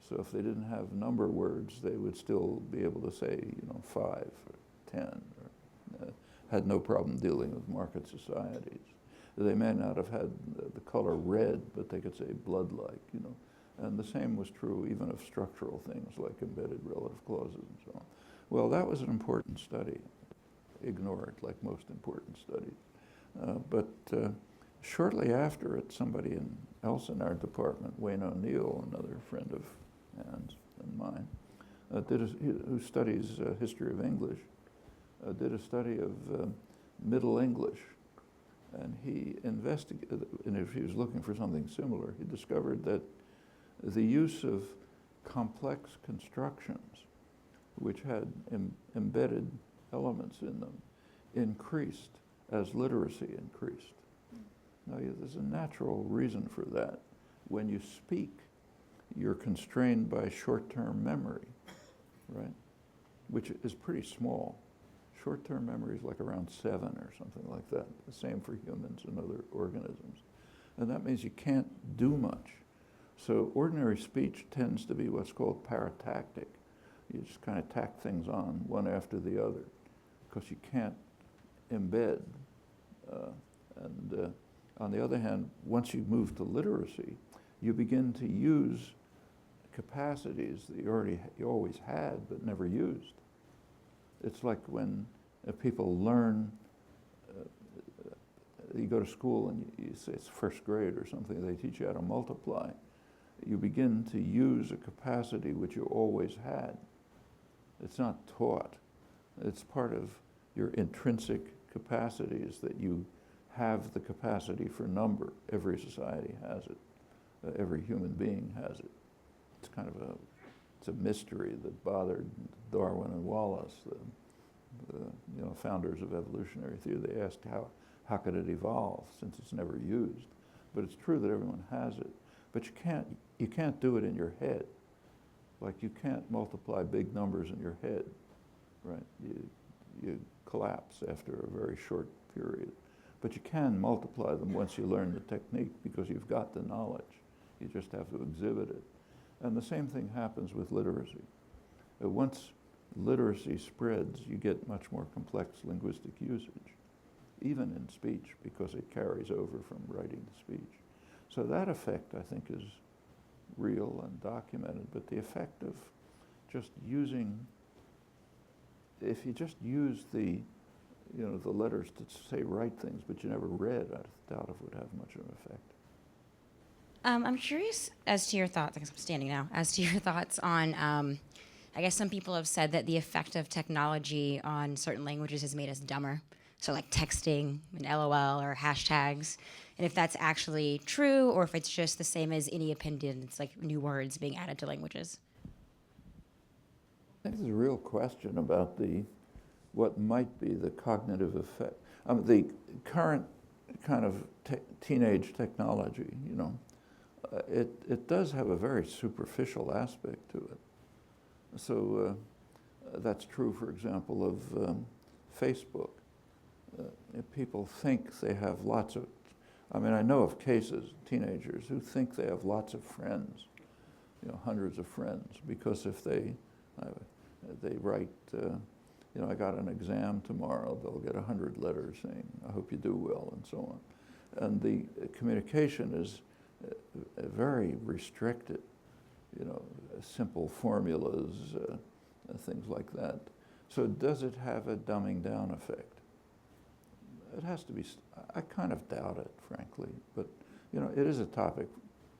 [SPEAKER 3] So if they didn't have number words, they would still be able to say, 5 or 10, or had no problem dealing with market societies. They may not have had the color red, but they could say blood-like, And the same was true even of structural things like embedded relative clauses and so on. Well, that was an important study, ignored like most important studies. But shortly after it, somebody else in our department, Wayne O'Neill, another friend of Ann's and mine, who studies history of English, did a study of Middle English. And he investigated, and if he was looking for something similar, he discovered that the use of complex constructions, which had embedded elements in them, increased as literacy increased. Now, there's a natural reason for that. When you speak, you're constrained by short-term memory, right? Which is pretty small. Short-term memory is like around 7 or something like that. The same for humans and other organisms. And that means you can't do much. So ordinary speech tends to be what's called paratactic. You just kind of tack things on one after the other because you can't embed. On the other hand, once you move to literacy, you begin to use capacities that you always had but never used. It's like when people learn, you go to school and you say it's first grade or something, they teach you how to multiply. You begin to use a capacity which you always had. It's not taught. It's part of your intrinsic capacities that you have the capacity for number. Every society has it. Every human being has it. It's kind of it's a mystery that bothered Darwin and Wallace, the founders of evolutionary theory. They asked how could it evolve since it's never used? But it's true that everyone has it. But you can't do it in your head. Like you can't multiply big numbers in your head, right? You collapse after a very short period. But you can multiply them once you learn the technique because you've got the knowledge. You just have to exhibit it. And the same thing happens with literacy. Once literacy spreads, you get much more complex linguistic usage, even in speech, because it carries over from writing to speech. So that effect, I think, is real and documented, but the effect of just using, if you just use the letters to say write things, but you never read, I doubt it would have much of an effect.
[SPEAKER 5] I'm curious as to your thoughts, I guess I'm standing now, as to your thoughts on, I guess some people have said that the effect of technology on certain languages has made us dumber. So like texting and LOL or hashtags, and if that's actually true or if it's just the same as any opinion, it's like new words being added to languages.
[SPEAKER 3] I think there's a real question about what might be the cognitive effect. The current kind of teenage technology, it does have a very superficial aspect to it. So that's true, for example, of Facebook. People think they have lots of, I know of cases, teenagers, who think they have lots of friends, hundreds of friends, because if they write, I got an exam tomorrow, they'll get 100 letters saying, I hope you do well, and so on. And the communication is very restricted, simple formulas, things like that. So does it have a dumbing down effect? It has to be, I kind of doubt it, frankly, but it is a topic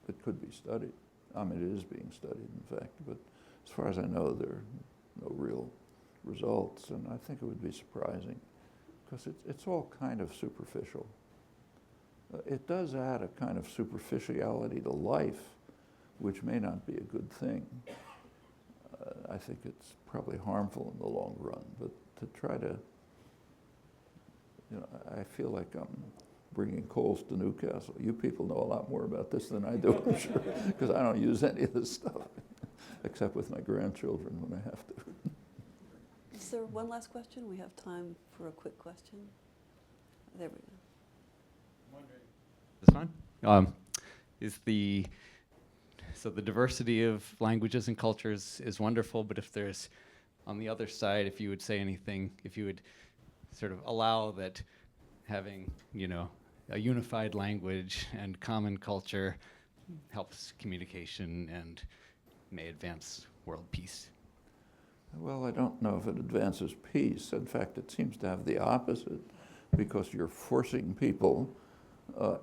[SPEAKER 3] that could be studied. It is being studied, in fact, but as far as I know, there are no real results, and I think it would be surprising, because it's all kind of superficial. It does add a kind of superficiality to life, which may not be a good thing. I think it's probably harmful in the long run, but to try to, I feel like I'm bringing coals to Newcastle. You people know a lot more about this than I do, I'm sure, because I don't use any of this stuff, except with my grandchildren when I have to.
[SPEAKER 2] Is there one last question? We have time for a quick question. There we go.
[SPEAKER 6] This one? So the diversity of languages and cultures is wonderful, but if there's, on the other side, if you would say anything, if you would sort of allow that having, a unified language and common culture helps communication and may advance world peace.
[SPEAKER 3] Well, I don't know if it advances peace. In fact, it seems to have the opposite, because you're forcing people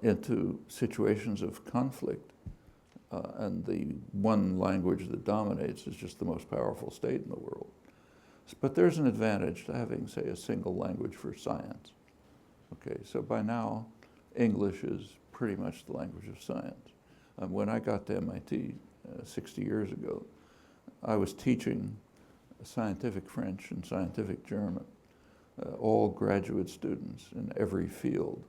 [SPEAKER 3] into situations of conflict. And the one language that dominates is just the most powerful state in the world. But there's an advantage to having, say, a single language for science. Okay, so by now, English is pretty much the language of science. When I got to MIT 60 years ago, I was teaching scientific French and scientific German. All graduate students in every field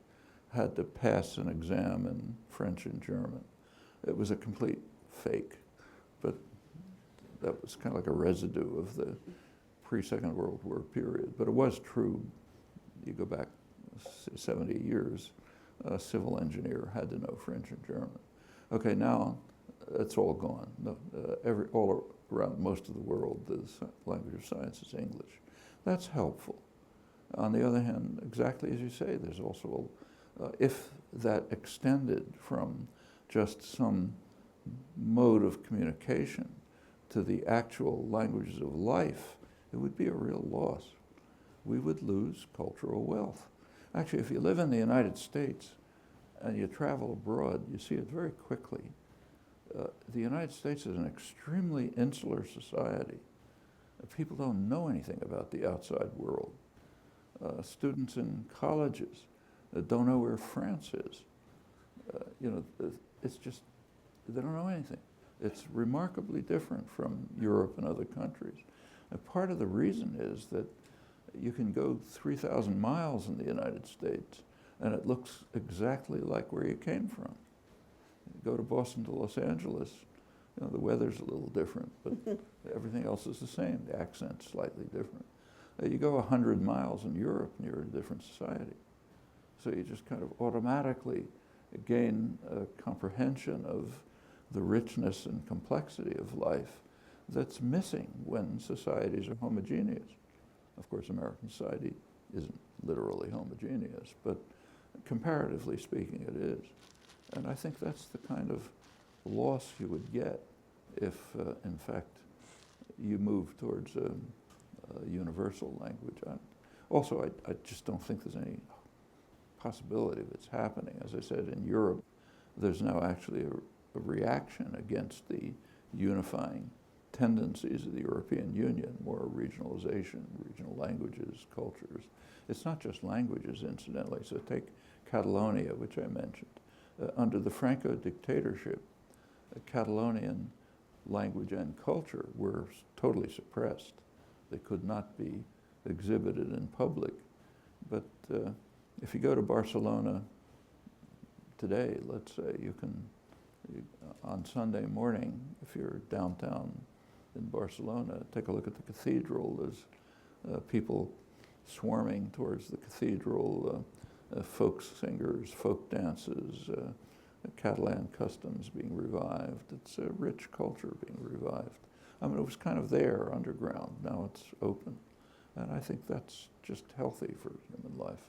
[SPEAKER 3] had to pass an exam in French and German. It was a complete fake, but that was kind of like a residue of the pre-Second World War period. But it was true. You go back 70 years, a civil engineer had to know French and German. Okay, now it's all gone. No, all around most of the world, the language of science is English. That's helpful. On the other hand, exactly as you say, there's also, if that extended from just some mode of communication to the actual languages of life, it would be a real loss. We would lose cultural wealth. Actually, if you live in the United States and you travel abroad, you see it very quickly. The United States is an extremely insular society. People don't know anything about the outside world. Students in colleges don't know where France is. It's just, they don't know anything. It's remarkably different from Europe and other countries. And part of the reason is that you can go 3,000 miles in the United States and it looks exactly like where you came from. You go to Boston to Los Angeles, the weather's a little different, but everything else is the same. The accent's slightly different. You go 100 miles in Europe and you're in a different society. So you just kind of automatically gain a comprehension of the richness and complexity of life that's missing when societies are homogeneous. Of course, American society isn't literally homogeneous, but comparatively speaking, it is. And I think that's the kind of loss you would get if, in fact, you move towards a universal language. I just don't think there's any possibility of it's happening. As I said, in Europe, there's now actually a reaction against the unifying tendencies of the European Union, more regionalization, regional languages, cultures. It's not just languages, incidentally. So take Catalonia, which I mentioned. Under the Franco dictatorship, Catalonian language and culture were totally suppressed. They could not be exhibited in public. But if you go to Barcelona today, let's say, on Sunday morning, if you're downtown in Barcelona, take a look at the cathedral. There's people swarming towards the cathedral, folk singers, folk dances, Catalan customs being revived. It's a rich culture being revived. I mean, it was kind of there underground. Now it's open. And I think that's just healthy for human life.